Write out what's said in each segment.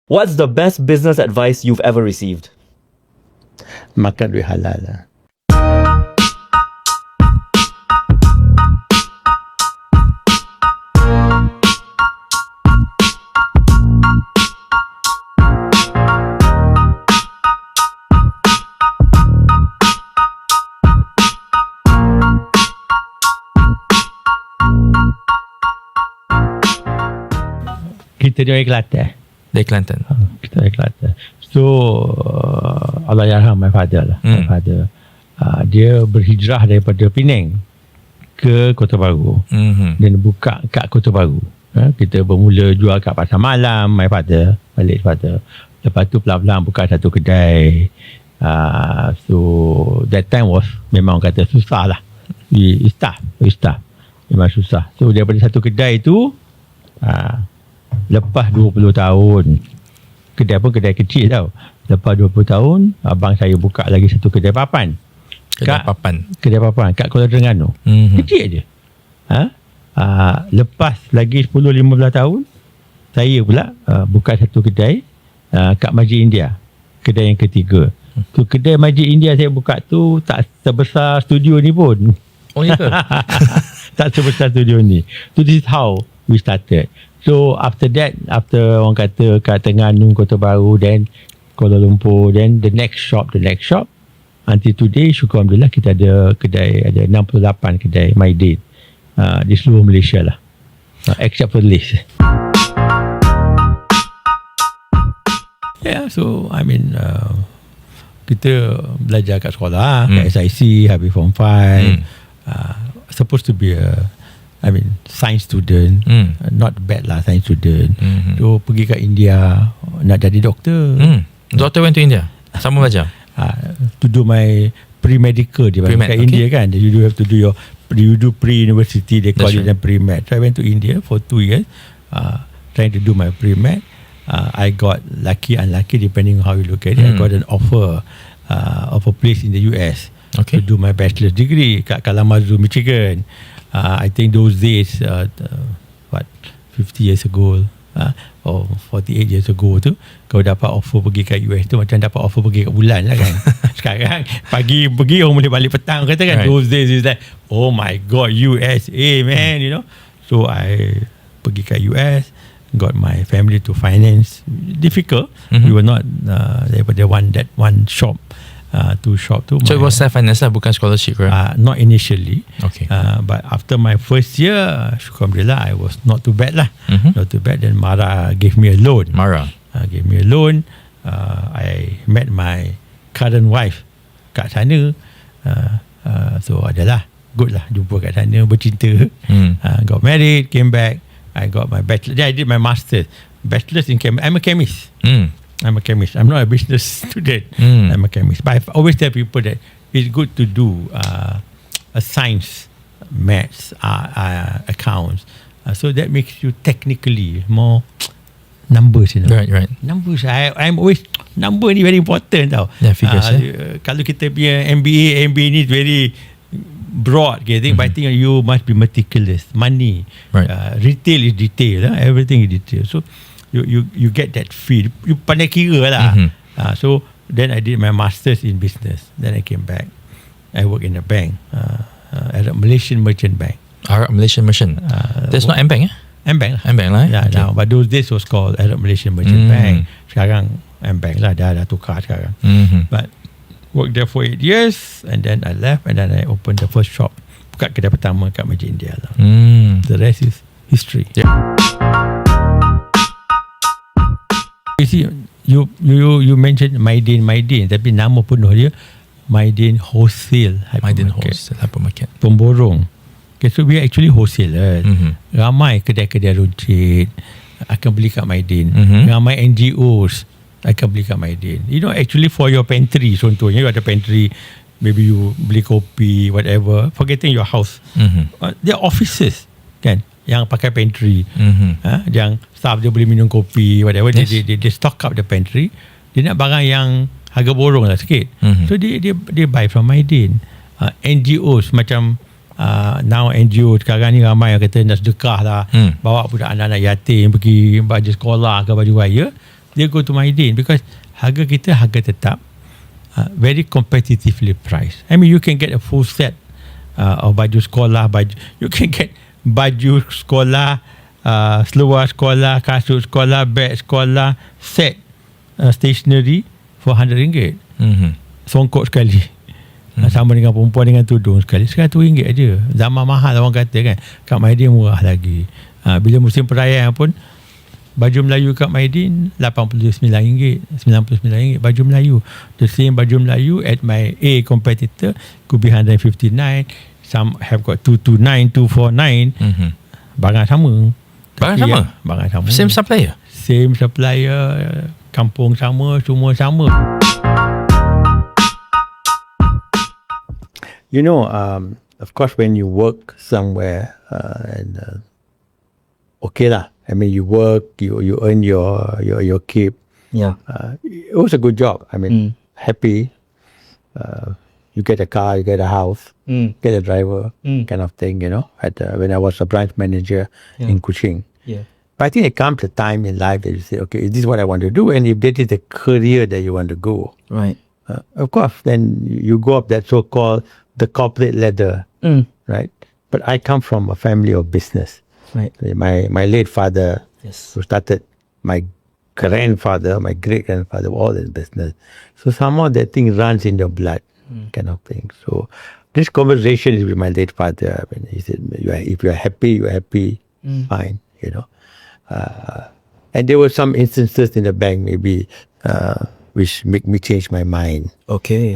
What's the best business advice you've ever received? Makan duit halal lah. Kita dari Kelantan. Dari Kelantan. Kita dari Kelantan. So Allah yarham my father lah. My father dia berhijrah daripada Penang ke Kota Baru. Dan buka kat Kota Baru. Kita bermula jual kat pasar malam, my father, balik father. Lepas tu pelan-pelan buka satu kedai. So that time was memang kata susah lah. We start. Memang susah. So daripada satu kedai tu lepas 20 tahun, kedai pun kedai kecil tau. Lepas 20 tahun, abang saya buka lagi satu kedai papan. Kedai papan kat Kuala Terengganu. Kecil je. Lepas lagi 10-15 tahun, saya pula buka satu kedai kat Masjid India. Kedai yang ketiga. Tu kedai Masjid India saya buka tu tak sebesar studio ni pun. Oh ya ke? Tak sebesar studio ni. So this is how we started. So after that, after orang kata kat Terengganu, Kota Baru, then Kuala Lumpur, then the next shop. Until today, syukur Alhamdulillah kita ada kedai, ada 68 kedai Mydin di seluruh Malaysia lah. Except for the list. Yeah, so I mean kita belajar kat sekolah, kat SIC, habis Form 5. Supposed to be a science student, not bad lah science student. So pergi kat India nak jadi doktor. Doctor went to India. Sama belajar. To do my pre-medical di kat India kan. You do have to do you do pre-university, they call it pre-med. So I went to India for 2 years trying to do my pre-med. I got lucky, unlucky depending on how you look at it. I got an offer of a place in the US to do my bachelor's degree kat Kalamazoo, Michigan. I think those days 50 years ago or 48 years ago tu, kau dapat offer pergi kat US tu macam dapat offer pergi kat bulan lah kan. Sekarang pagi pergi orang boleh balik petang kata kan. Those days is like, oh my god, USA man, you know. So I pergi kat US, got my family to finance. Difficult. We were not daripada one shop to shop tu. So it was self-finance lah, bukan scholarship, right? Not initially. Okay. But after my first year, syukur Alhamdulillah, I was not too bad lah. Not too bad. Then Mara gave me a loan. Gave me a loan. I met my current wife kat sana. So adalah good lah jumpa kat sana, bercinta. Got married, came back. I got my bachelor. I did my master's. Bachelor's in chemistry. I'm a chemist. I'm not a business student. I'm a chemist. But I always tell people that it's good to do a science, maths, accounts. So that makes you technically more numbers, you know. Right. Numbers. I'm always, number ni very important tau. Yeah, figures. Kalau kita punya MBA ni very broad, okay, but I think you must be meticulous. Money, retail is detail. Everything is detail. So you get that feel. You pandai kira lah. So then I did my master's in business. Then I came back. I work in a bank, at a Malaysian merchant bank. Arab Malaysian Merchant. That's not M-Bank, M-Bank lah. Yeah, okay. Now, but those days was called Arab Malaysian Merchant Bank. Sekarang M-Bank lah, dah tukar sekarang. But worked there for 8 years, and then I left, and then I opened the first shop. Buka kedai pertama kat Masjid India lah. The rest is history. Yeah. You see, you mentioned Mydin, tapi nama penuh dia Mydin Wholesale Hypermarket. Pemborong. Okay, so we are actually wholesaler. Ramai kedai-kedai runcit akan beli kat Mydin. Ramai NGOs akan beli kat Mydin. You know, actually for your pantry, contohnya you ada pantry, maybe you beli kopi, whatever, forgetting your house. There are offices kan yang pakai pantry. Yang staff dia boleh minum kopi, whatever. Yes. They stock up the pantry. Dia nak barang yang harga borong lah sikit. So dia buy from Mydin. NGOs macam now NGO sekarang ni ramai yang kata nak sedekah lah, bawa budak anak-anak yatim pergi baju sekolah ke baju raya, dia go to Mydin because harga kita harga tetap, very competitively priced. I mean, you can get a full set of baju sekolah, you can get baju sekolah, seluar sekolah, kasut sekolah, beg sekolah, set stationery for RM100. Songkok sekali. Sama dengan perempuan dengan tudung sekali. Sekarang RM2 aja. Zaman mahal orang kata kan. Kat Mydin murah lagi. Bila musim perayaan pun, baju Melayu kat Mydin RM89, RM99 baju Melayu. The same baju Melayu at my A competitor could be $159. Some have got $229, $249. Barang sama. Barang sama? Barang sama. Same supplier? Same supplier. Kampung sama, semua sama. You know, of course, when you work somewhere, okay lah. I mean, you work, you earn your keep. Yeah. It was a good job. I mean, happy. You get a car, you get a house, get a driver, kind of thing. You know, when I was a branch manager in Kuching. Yeah. But I think there comes a time in life that you say, okay, is this what I want to do? And if that is the career that you want to go, Right. Of course, then you go up that so-called the corporate ladder, right? But I come from a family of business. Right. My late father, Yes. who started, my grandfather, my great-grandfather, all in business. So somehow that thing runs in your blood, kind of thing. So this conversation is with my late father. I mean, he said, if you're happy, fine, you know. And there were some instances in the bank, maybe, which make me change my mind. Okay.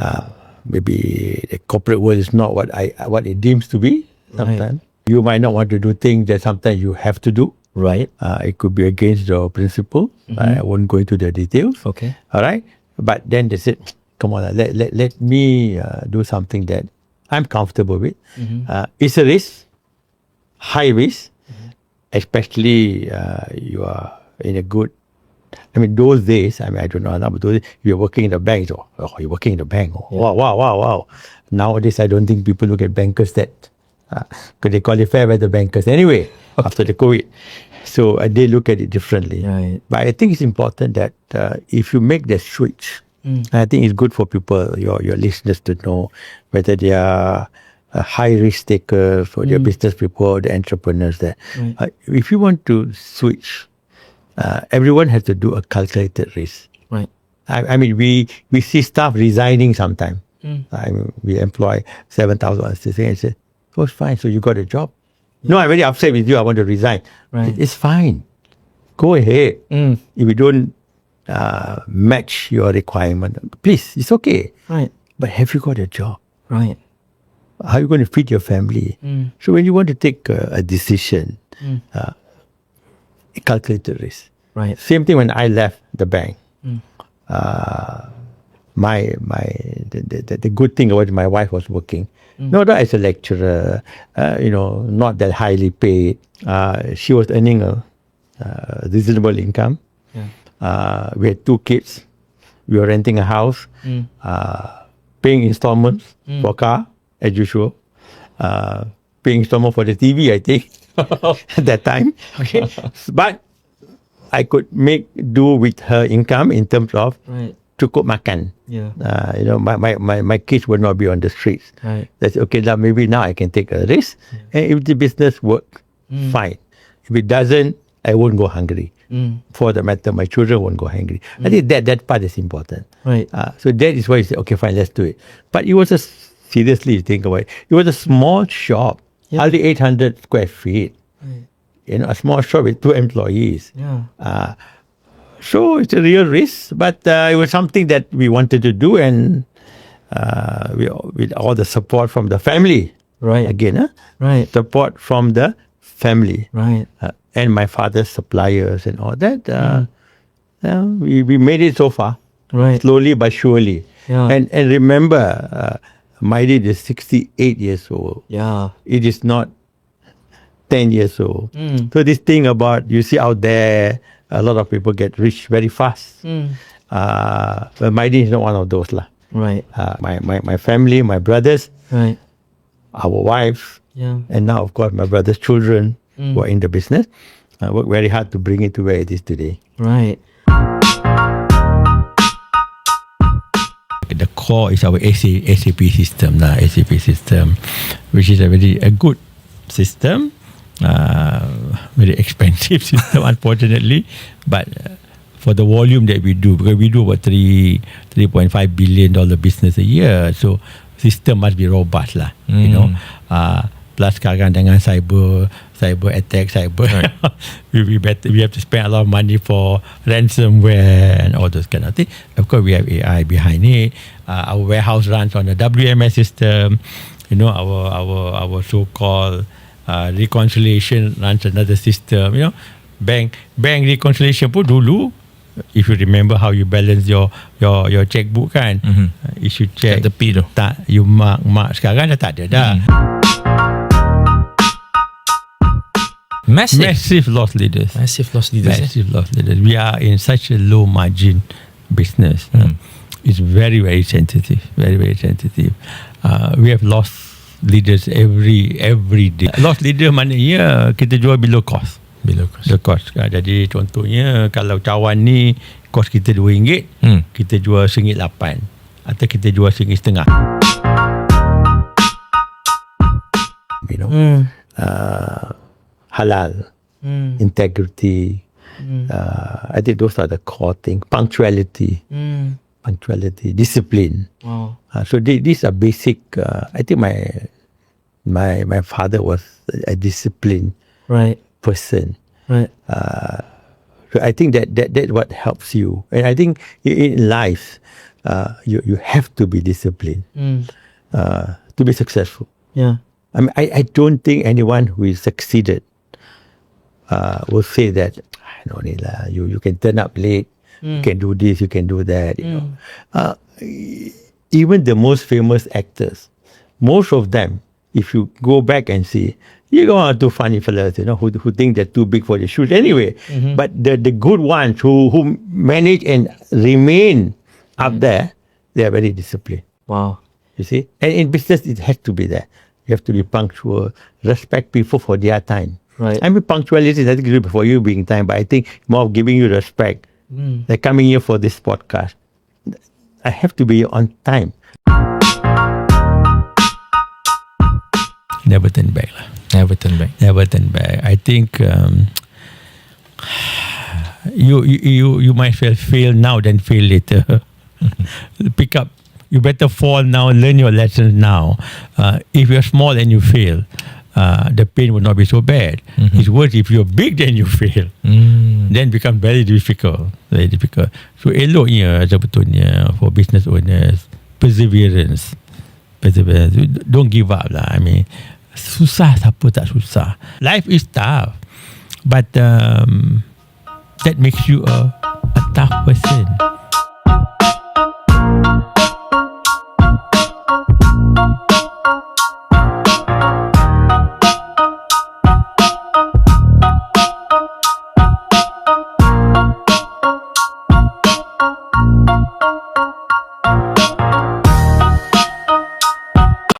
Maybe the corporate world is not what it deems to be sometimes. Right. You might not want to do things that sometimes you have to do. Right. It could be against your principle. I won't go into the details. Okay. All right. But then they said, come on, let me do something that I'm comfortable with. It's a risk, high risk, especially you are in a good, I mean, those days, I mean, I don't know, but those days, you're working in the bank. So, you're working in the bank. Oh, wow. Nowadays, I don't think people look at bankers that, because they qualify by the bankers anyway, after the COVID. So they look at it differently. Right. But I think it's important that if you make the switch, I think it's good for people, your listeners to know whether they are high risk takers or they're business people or the entrepreneurs there. If you want to switch, everyone has to do a calculated risk. Right. I mean, we see staff resigning sometimes. We employ 7,000 and say, oh, it's fine. So you got a job. No, I'm very upset with you. I want to resign. Right. It's fine. Go ahead. If you don't match your requirement, please, it's okay. Right. But have you got a job? Right. How are you going to feed your family? So when you want to take a decision, calculated risk. Right. Same thing when I left the bank. The good thing about my wife was working. Not that as a lecturer, not that highly paid. She was earning a reasonable income. Yeah. We had 2 kids. We were renting a house, paying installments for car, as usual. Paying installment for the TV, I think, at that time. Okay. But I could make do with her income in terms of cukup makan. Yeah. My kids would not be on the streets. Right. That's okay. Now maybe now I can take a risk, and if the business works, fine. If it doesn't, I won't go hungry. For the matter, my children won't go hungry. I think that part is important. Right. So that is why you say, okay, fine, let's do it. But it was seriously, you think about it, it was a small shop, hardly 800 square feet. Right. A small shop with 2 employees. Yeah. So it's a real risk, but it was something that we wanted to do, and with all the support from the family. Right. Again, Right. support from the family. Right. And my father's suppliers and all that. We made it so far. Right. Slowly but surely. Yeah. And remember, Mydin is 68 years old. Yeah. It is not 10 years old. So this thing about, you see out there, a lot of people get rich very fast. But Mydin is not one of those. Right. My family, my brothers, Right. our wives, Yeah. and now, of course, my brother's children who are in the business, work very hard to bring it to where it is today. Right. core is our SAP system, which is a very good system, very expensive system, unfortunately, but for the volume that we do, because we do about $3.5 billion business a year, so system must be robust lah, you know. Plus sekarang dengan cyber attack, right. we have to spend a lot of money for ransomware and all those kind of things. Of course, we have AI behind it. Our warehouse runs on a WMS system. You know, our so-called reconciliation runs another system. You know, bank reconciliation pun dulu, if you remember how you balance your checkbook kan, you should check tepi tu. Tak, you mark sekarang dah tak ada dah. Massive loss leaders. We are in such a low margin business. It's very, very sensitive. Very, very sensitive. We have lost leaders every day. Loss leader maknanya kita jual below cost. Below cost. Jadi contohnya kalau cawan ni kos kita RM2, kita jual RM1.8 atau kita jual RM1.5. You know, halal, integrity. I think those are the core things. Punctuality, discipline. Wow. So these are basic. I think my father was a disciplined person. Right. So I think that what helps you. And I think in life, you have to be disciplined to be successful. Yeah. I mean, I don't think anyone who is succeeded will say that no need lah. You can turn up late, you can do this, you can do that. You know, even the most famous actors, most of them, if you go back and see, you go on to funny fellas, you know, who think they're too big for the shoes anyway. But the good ones who manage and remain up there, they are very disciplined. Wow. You see, and in business it has to be there. You have to be punctual, respect people for their time. Right. I mean, punctuality is nothing to do for you being time, but I think more of giving you respect. Like coming here for this podcast, I have to be on time. Never turn back lah. Never turn back. I think you might fail now than fail later. Pick up. You better fall now, learn your lessons now. If you're small and you fail, the pain will not be so bad. It's worse if you're big then you fail. Then become very difficult. So eloknya sebetulnya for business owners, perseverance. Don't give up lah. I mean, susah siapa tak susah. Life is tough, but that makes you a tough person.